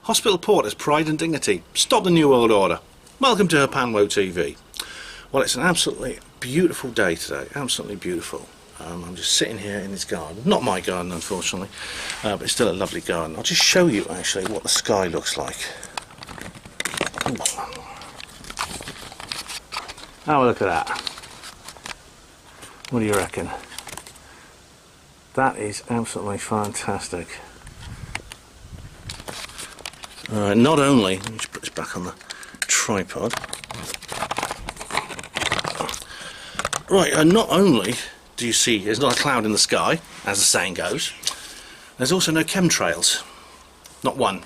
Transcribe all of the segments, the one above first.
Hospital port has pride and dignity. Stop the New World Order. Welcome to Panwo TV. Well, it's an absolutely beautiful day today. Absolutely beautiful. I'm just sitting here in this garden. Not my garden, unfortunately, but it's still a lovely garden. I'll just show you actually what the sky looks like. Ooh. Have a look at that. What do you reckon? That is absolutely fantastic. Not only, let me just put this back on the tripod. Right, not only do you see there's not a cloud in the sky, as the saying goes, there's also no chemtrails. Not one.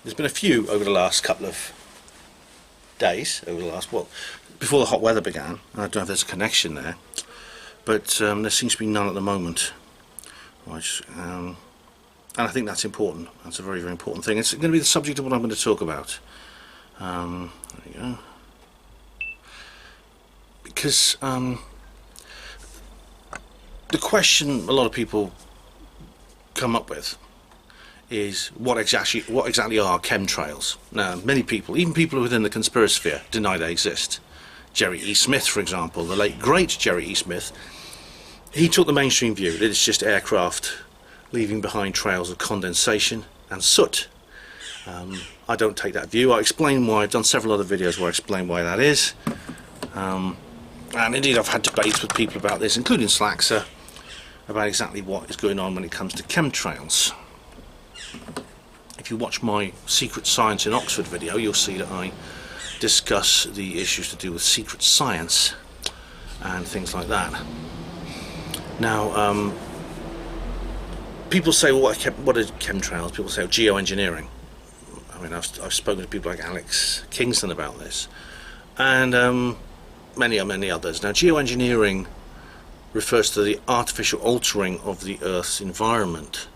There's been a few over the last couple of days, well, before the hot weather began. I don't know if there's a connection there, but there seems to be none at the moment. And I think that's important. That's a very, very important thing. It's going to be the subject of what I'm going to talk about. There you go. Because the question a lot of people come up with is what exactly are chemtrails? Now, many people, even people within the conspiracy sphere, deny they exist. Jerry E. Smith, for example, the late great Jerry E. Smith, he took the mainstream view that it's just aircraft leaving behind trails of condensation and soot. I don't take that view. I explain why. I've done several other videos where I explain why that is. And indeed I've had debates with people about this, including Slaxer, about exactly what is going on when it comes to chemtrails. If you watch my Secret Science in Oxford video, you'll see that I discuss the issues to do with secret science and things like that. Now, people say, well, what are chemtrails? People say, geoengineering. I mean, I've spoken to people like Alex Kingston about this, and many others. Now, geoengineering refers to the artificial altering of the Earth's environment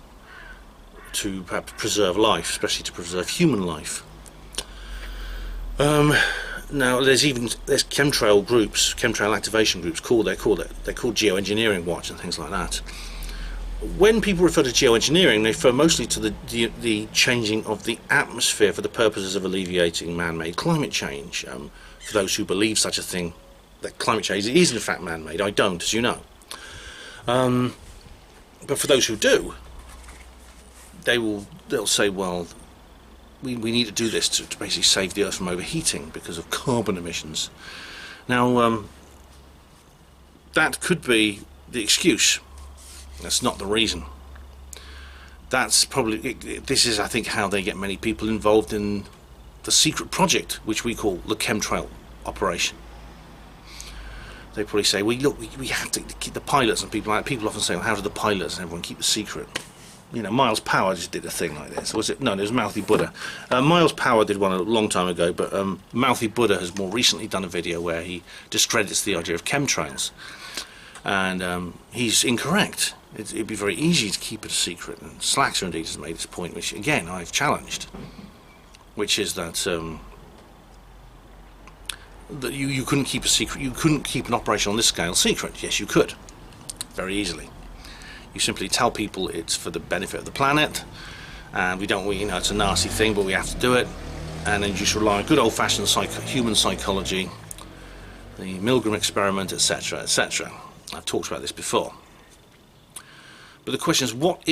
to perhaps preserve life, especially to preserve human life. Now, there's chemtrail groups, chemtrail activation groups. They're called Geoengineering Watch and things like that. When people refer to geoengineering, they refer mostly to the changing of the atmosphere for the purposes of alleviating man-made climate change. For those who believe such a thing, that climate change is in fact man-made. I don't, as you know. But for those who do, they'll say, well, we need to do this to basically save the Earth from overheating because of carbon emissions. Now, that could be the excuse. That's not the reason. That's probably, this is, I think, how they get many people involved in the secret project, which we call the chemtrail operation. They probably say, well, look, we have to keep the pilots and people like that. People often say, well, how do the pilots and everyone keep the secret? You know, Miles Power just did a thing like this. Was it? No, it was Mouthy Buddha. Miles Power did one a long time ago, but Mouthy Buddha has more recently done a video where he discredits the idea of chemtrails. And he's incorrect. It'd be very easy to keep it a secret, and Slaxer indeed has made this point, which again I've challenged, which is that that you couldn't keep a secret. You couldn't keep an operation on this scale secret. Yes, you could, very easily. You simply tell people it's for the benefit of the planet, and you know, it's a nasty thing, but we have to do it, and then you just rely on good old-fashioned human psychology, the Milgram experiment, etc., etc. I've talked about this before. But the question is, what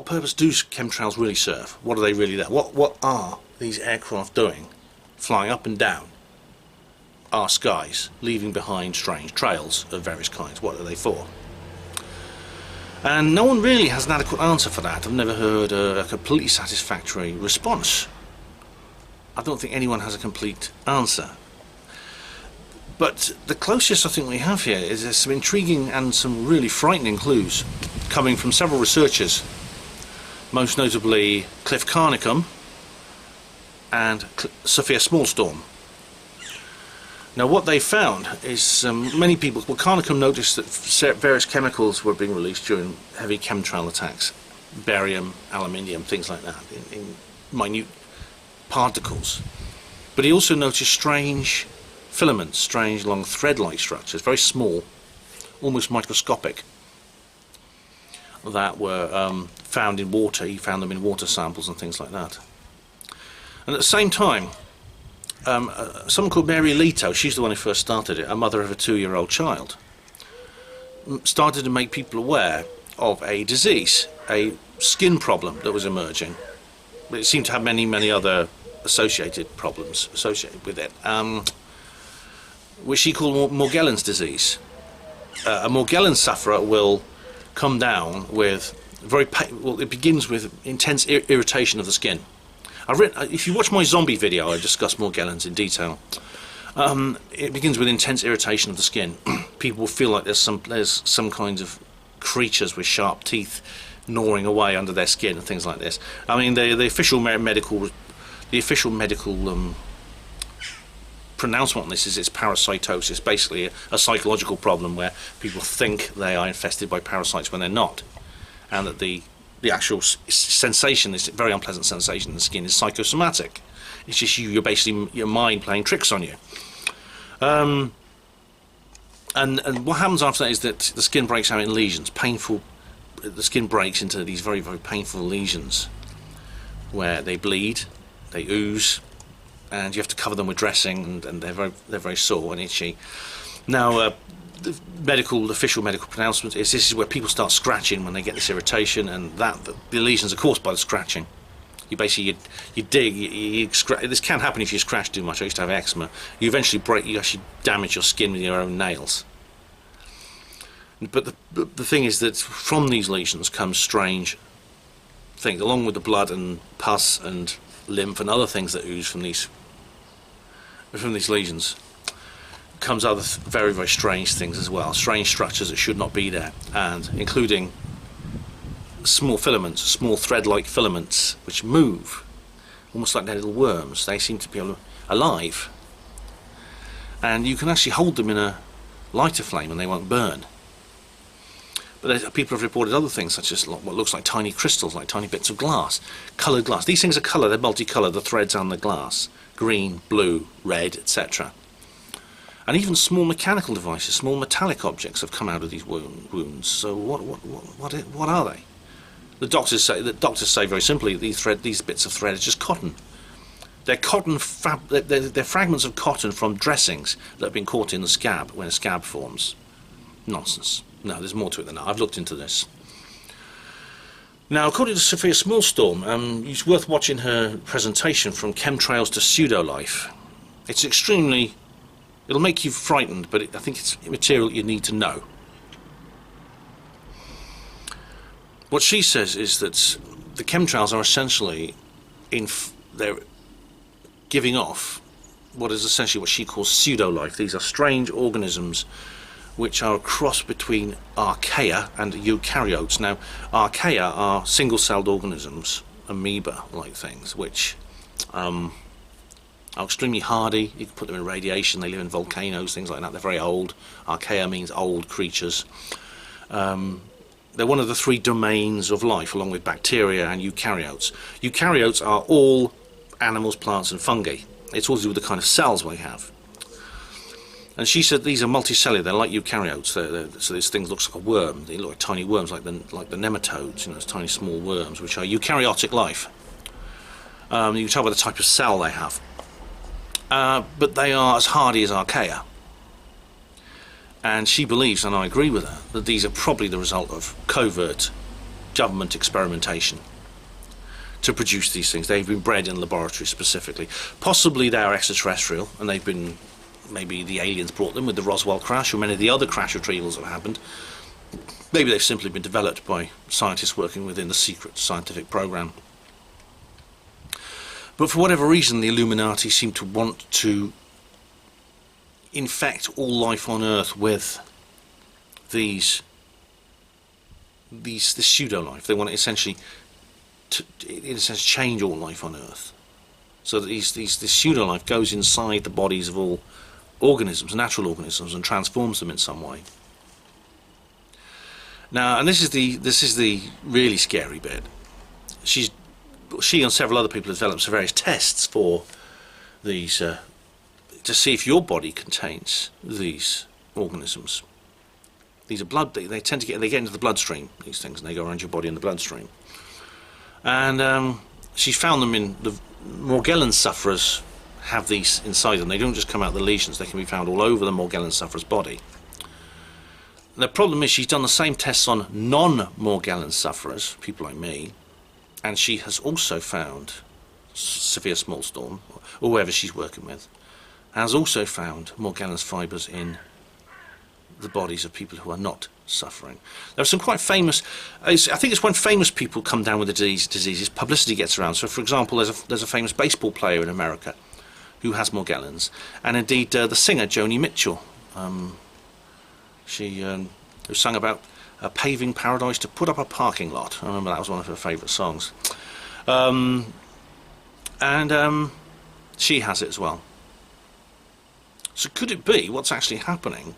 purpose do chemtrails really serve? What are they really there? What are these aircraft doing, flying up and down our skies, leaving behind strange trails of various kinds? What are they for? And no one really has an adequate answer for that. I've never heard a completely satisfactory response. I don't think anyone has a complete answer. But the closest I think we have here is there's some intriguing and some really frightening clues coming from several researchers, most notably Cliff Carnicom and Sophia Smallstorm. Now, what they found is many people, well, Carnicom noticed that various chemicals were being released during heavy chemtrail attacks, barium, aluminium, things like that, in minute particles. But he also noticed strange filaments, strange long thread-like structures, very small, almost microscopic, that were found in water. He found them in water samples and things like that. And at the same time, someone called Mary Leto, she's the one who first started it, a mother of a 2-year-old child, started to make people aware of a disease, a skin problem that was emerging. But it seemed to have many, many other associated problems associated with it, which she called Morgellons disease. A Morgellons sufferer will come down with well, it begins with intense irritation of the skin. If you watch my zombie video, I discuss Morgellons in detail. It begins with intense irritation of the skin. People will feel like there's some kinds of creatures with sharp teeth gnawing away under their skin and things like this. I mean, the official medical pronouncement on this is it's parasitosis, basically a psychological problem where people think they are infested by parasites when they're not, and that the actual sensation, this very unpleasant sensation in the skin, is psychosomatic. It's just you're basically your mind playing tricks on you. And what happens after that is that the skin breaks out in lesions, painful. The skin breaks into these very, very painful lesions where they bleed, they ooze, and you have to cover them with dressing, and they're very sore and itchy. Now, the official medical pronouncement is this is where people start scratching when they get this irritation, and the lesions are caused by the scratching. You basically you dig, this can happen if you scratch too much. I used to have eczema. You actually damage your skin with your own nails. But the thing is that from these lesions comes strange things, along with the blood and pus and lymph and other things that ooze from these lesions. Comes other very, very strange things as well, strange structures that should not be there, and including small filaments, small thread-like filaments which move, almost like they're little worms. They seem to be alive, and you can actually hold them in a lighter flame and they won't burn. But people have reported other things, such as what looks like tiny crystals, like tiny bits of glass, coloured glass. These things are coloured, they're multicoloured, the threads on the glass, green, blue, red, etc. And even small mechanical devices, small metallic objects have come out of these wounds. So what are they? The doctors say very simply these bits of thread are just cotton. They're they're fragments of cotton from dressings that have been caught in the scab when a scab forms. Nonsense. No, there's more to it than that. I've looked into this. Now, according to Sophia Smallstorm, it's worth watching her presentation from chemtrails to pseudo-life. It's extremely... It'll make you frightened, but I think it's material you need to know. What she says is that the chemtrails are essentially they're giving off what is essentially what she calls pseudo-life. These are strange organisms which are a cross between archaea and eukaryotes. Now, archaea are single-celled organisms, amoeba-like things, which are extremely hardy. You can put them in radiation. They live in volcanoes, things like that. They're very old. Archaea means old creatures. They're one of the 3 domains of life, along with bacteria and eukaryotes. Eukaryotes are all animals, plants, and fungi. It's all to do with the kind of cells we have. And she said these are multicellular. They're like eukaryotes. So this thing looks like a worm. They look like tiny worms, like the nematodes. Those tiny small worms, which are eukaryotic life. You can tell by the type of cell they have. But they are as hardy as archaea. And she believes, and I agree with her, that these are probably the result of covert government experimentation to produce these things. They've been bred in laboratories specifically. Possibly they are extraterrestrial, and they've been, maybe the aliens brought them with the Roswell crash, or many of the other crash retrievals that happened. Maybe they've simply been developed by scientists working within the secret scientific program. But for whatever reason, the Illuminati seem to want to infect all life on Earth with this pseudo-life. They want to essentially, in a sense, change all life on Earth, so that this pseudo-life goes inside the bodies of all organisms, natural organisms, and transforms them in some way. Now, and this is the really scary bit. She and several other people have developed some various tests for these to see if your body contains these organisms. These are blood. They get into the bloodstream. These things, and they go around your body in the bloodstream. and she found them in the Morgellons sufferers have these inside them. They don't just come out of the lesions, they can be found all over the Morgellons sufferer's body. The problem is she's done the same tests on non-Morgellons sufferers, people like me, and she has also found Sophia Smallstorm, or whoever she's working with, has also found Morgellons fibres in the bodies of people who are not suffering. There are some quite famous, I think it's when famous people come down with the diseases, publicity gets around. So for example, there's a famous baseball player in America who has Morgellons, and indeed the singer Joni Mitchell, she who sang about a paving paradise to put up a parking lot. I remember that was one of her favourite songs. She has it as well. So could it be what's actually happening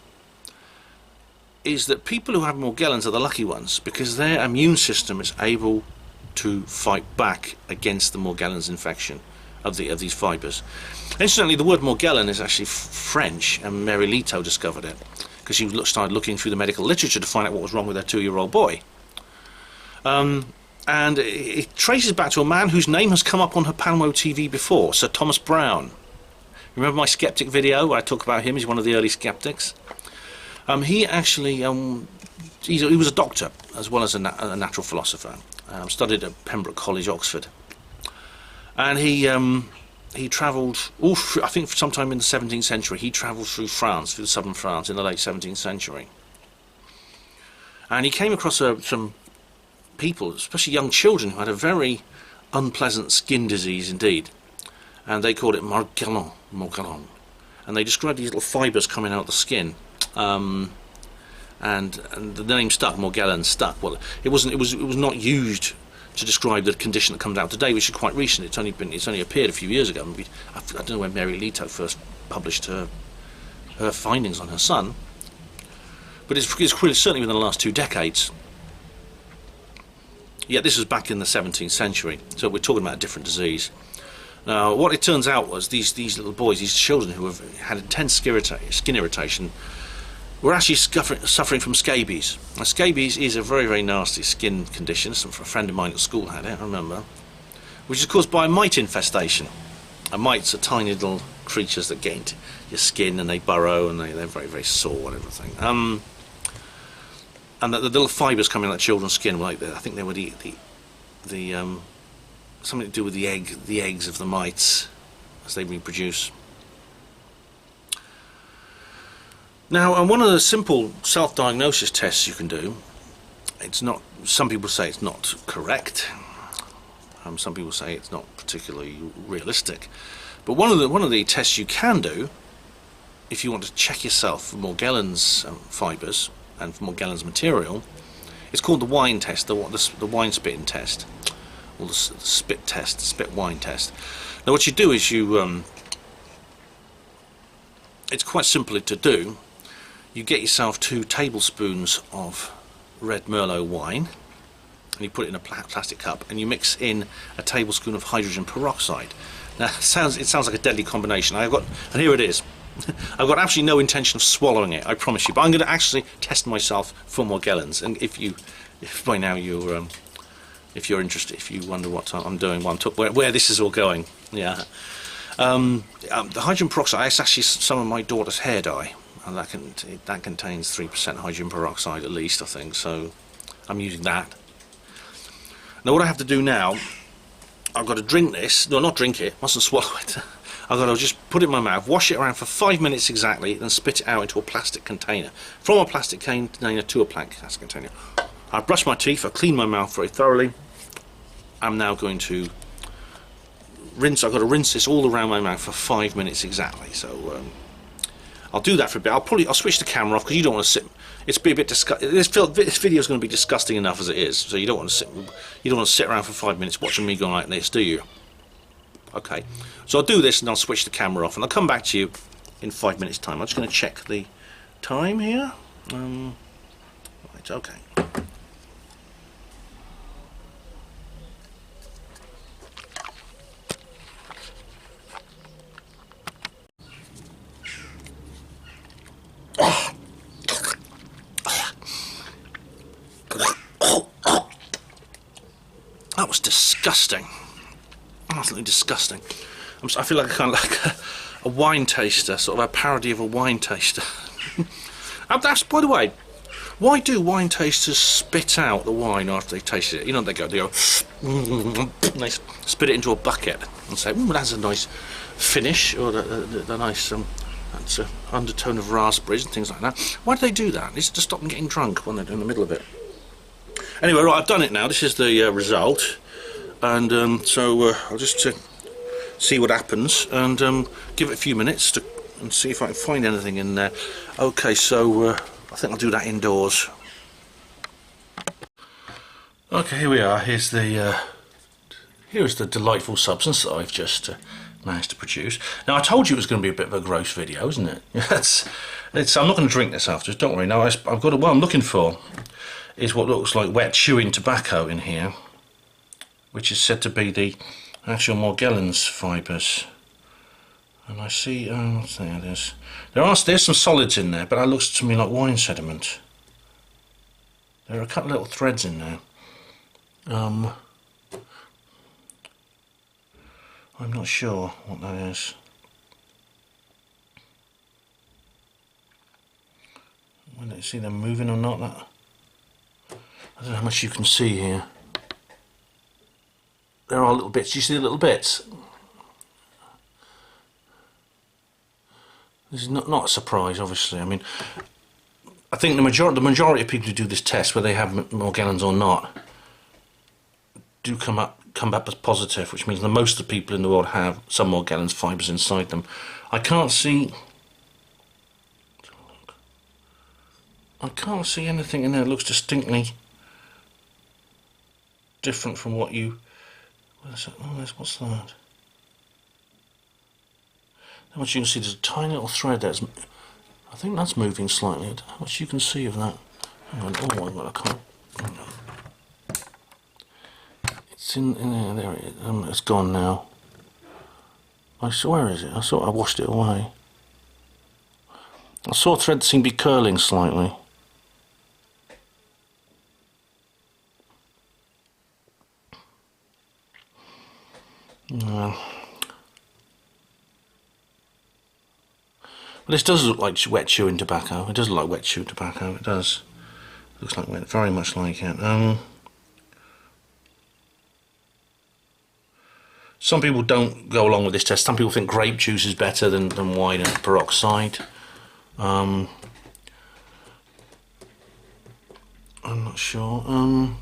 is that people who have Morgellons are the lucky ones because their immune system is able to fight back against the Morgellons infection of these fibres. Incidentally, the word Morgellon is actually French, and Mary Lito discovered it because she started looking through the medical literature to find out what was wrong with her 2-year-old boy. And it traces back to a man whose name has come up on her Panmo TV before, Sir Thomas Browne. Remember my skeptic video where I talk about him? He's one of the early skeptics. He actually, he was a doctor as well as a natural philosopher. Studied at Pembroke College, Oxford. And he travelled, I think sometime in the 17th century, he travelled through France, through southern France in the late 17th century. And he came across some people, especially young children, who had a very unpleasant skin disease indeed. And they called it Morgellons. And they described these little fibres coming out of the skin. And the name stuck, Morgellons stuck. Well, it was not used to describe the condition that comes out today, which is quite recent. It's only appeared a few years ago. Maybe, I don't know when Mary Lito first published her findings on her son, but it's certainly within the last 2 decades. Yeah, this was back in the 17th century, so we're talking about a different disease. Now, what it turns out was these little boys, these children who have had intense skin irritation, were actually suffering from scabies. Now, scabies is a very, very nasty skin condition. A friend of mine at school had it, I remember, which is caused by a mite infestation. And mites are tiny little creatures that get into your skin and they burrow and they're very, very sore and everything. And the little fibres coming out of children's skin, I think they would eat something to do with the eggs of the mites as they reproduce. Now, one of the simple self-diagnosis tests you can do, some people say it's not correct, some people say it's not particularly realistic, but one of the tests you can do, if you want to check yourself for Morgellons fibres and for Morgellons material, it's called the wine test, the wine spitting test, or the spit test, the spit wine test. Now what you do is it's quite simple to do. You get yourself 2 tablespoons of red Merlot wine, and you put it in a plastic cup, and you mix in a tablespoon of hydrogen peroxide. Now, it sounds like a deadly combination. And here it is. I've got absolutely no intention of swallowing it, I promise you. But I'm going to actually test myself for Morgellons. And if by now if you're interested, if you wonder what I'm doing, where this is all going, yeah. The hydrogen peroxide is actually some of my daughter's hair dye. And that contains 3% hydrogen peroxide at least, I think, so I'm using that. Now what I have to do now, I've got to drink this, no, not drink it, mustn't swallow it. I've got to just put it in my mouth, wash it around for 5 minutes exactly, then spit it out into a plastic container. From a plastic container to a plastic container. I've brushed my teeth, I've cleaned my mouth very thoroughly. I'm now going to rinse, I've got to rinse this all around my mouth for 5 minutes exactly, so I'll do that for a bit. I'll switch the camera off because you don't want to sit. It's be a bit disgusting. This video is going to be disgusting enough as it is, so you don't want to sit. You don't want to sit around for 5 minutes watching me go like this, do you? Okay. So I'll do this and I'll switch the camera off, and I'll come back to you in 5 minutes' time. I'm just going to check the time here. Right. Okay. That was disgusting. disgusting. Absolutely disgusting. I feel like kind of like a wine taster, sort of a parody of a wine taster. That's, by the way, why do wine tasters spit out the wine after they taste it? You know, they go, and they spit it into a bucket and say, that's a nice finish, or the nice that's an undertone of raspberries and things like that. Why do they do that? It's to stop them getting drunk when they're in the middle of it. Anyway, right, I've done it now. This is the result, and so I'll just see what happens and give it a few minutes and see if I can find anything in there. Okay, so I think I'll do that indoors. Okay, here we are. Here's the delightful substance that I've just managed to produce. Now, I told you it was going to be a bit of a gross video, isn't it? I'm not going to drink this afterwards, don't worry. Now, I've got what I'm looking for is what looks like wet chewing tobacco in here, which is said to be the actual Morgellons fibres. And I see, there it is. There's some solids in there, but that looks to me like wine sediment. There are a couple of little threads in there. I'm not sure what that is. When you see them moving or not, that I don't know how much you can see here. There are little bits. You see the little bits? This is not a surprise, obviously. I mean, I think the majority of people who do this test, whether they have Morgellons or not, do come back as positive, which means that most of the people in the world have some Morgellons fibres inside them. I can't see anything in there that looks distinctly different from what you... What's that? How much you can see, there's a tiny little thread there. I think that's moving slightly. How much you can see of that? Hang on, I can't. It's in there, there it is. It's gone now. Where is it? I thought I washed it away. I saw thread seem to be curling slightly. No. Well, this does look like wet chewing tobacco. It does look like wet chewing tobacco. It does. It looks like very much like it. Some people don't go along with this test. Some people think grape juice is better than wine and peroxide. I'm not sure.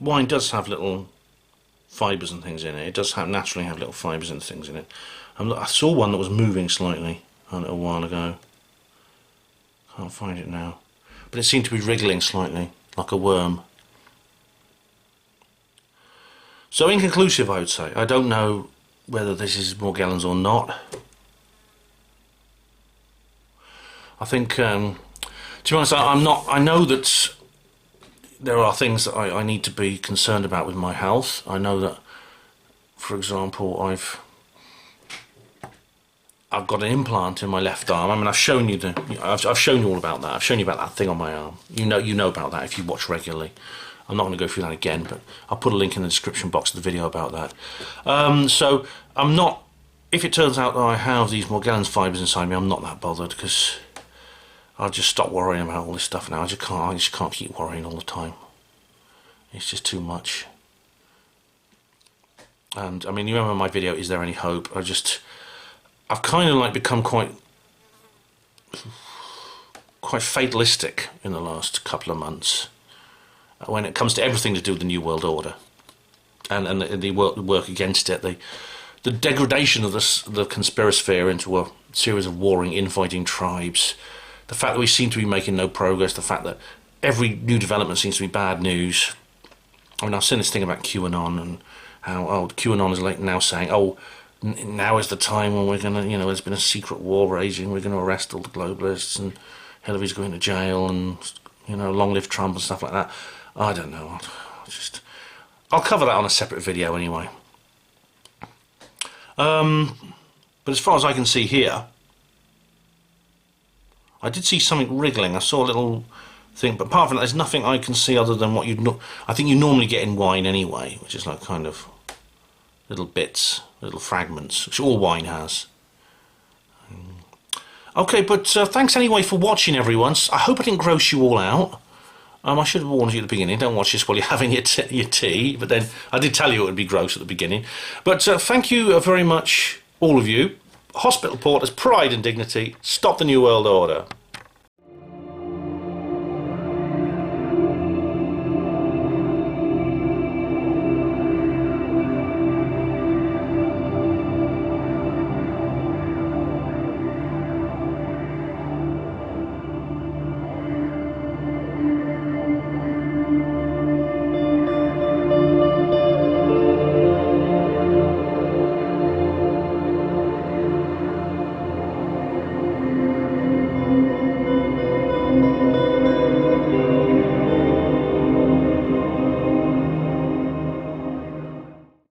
Wine does have little fibres and things in it. It does naturally have little fibres and things in it. I saw one that was moving slightly a little while ago. Can't find it now. But it seemed to be wriggling slightly, like a worm. So inconclusive, I would say. I don't know whether this is Morgellons or not. I think, to be honest, I know that there are things that I need to be concerned about with my health. I know that, for example, I've got an implant in my left arm. I mean, I've shown you I've shown you all about that. I've shown you about that thing on my arm. You know about that if you watch regularly. I'm not going to go through that again, but I'll put a link in the description box of the video about that. So I'm not. If it turns out that I have these Morgellons fibres inside me, I'm not that bothered, because I'll just stop worrying about all this stuff now. I just can't keep worrying all the time. It's just too much. And I mean, you remember my video, Is There Any Hope? I've kind of like become quite fatalistic in the last couple of months when it comes to everything to do with the New World Order and the work against it, the degradation of the conspirasphere into a series of warring, infighting tribes, the fact that we seem to be making no progress, the fact that every new development seems to be bad news. I mean, I've seen this thing about QAnon and how QAnon is like now saying, now is the time when we're going to, there's been a secret war raging, we're going to arrest all the globalists and Hillary's going to jail and, long live Trump and stuff like that. I don't know. I'll cover that on a separate video anyway. But as far as I can see here, I did see something wriggling. I saw a little thing. But apart from that, there's nothing I can see other than what I think you normally get in wine anyway, which is like kind of little bits, little fragments, which all wine has. Okay, but thanks anyway for watching, everyone. I hope I didn't gross you all out. I should have warned you at the beginning, don't watch this while you're having your tea, but then I did tell you it would be gross at the beginning. But thank you very much, all of you. Hospital porters, pride and dignity, stop the New World Order.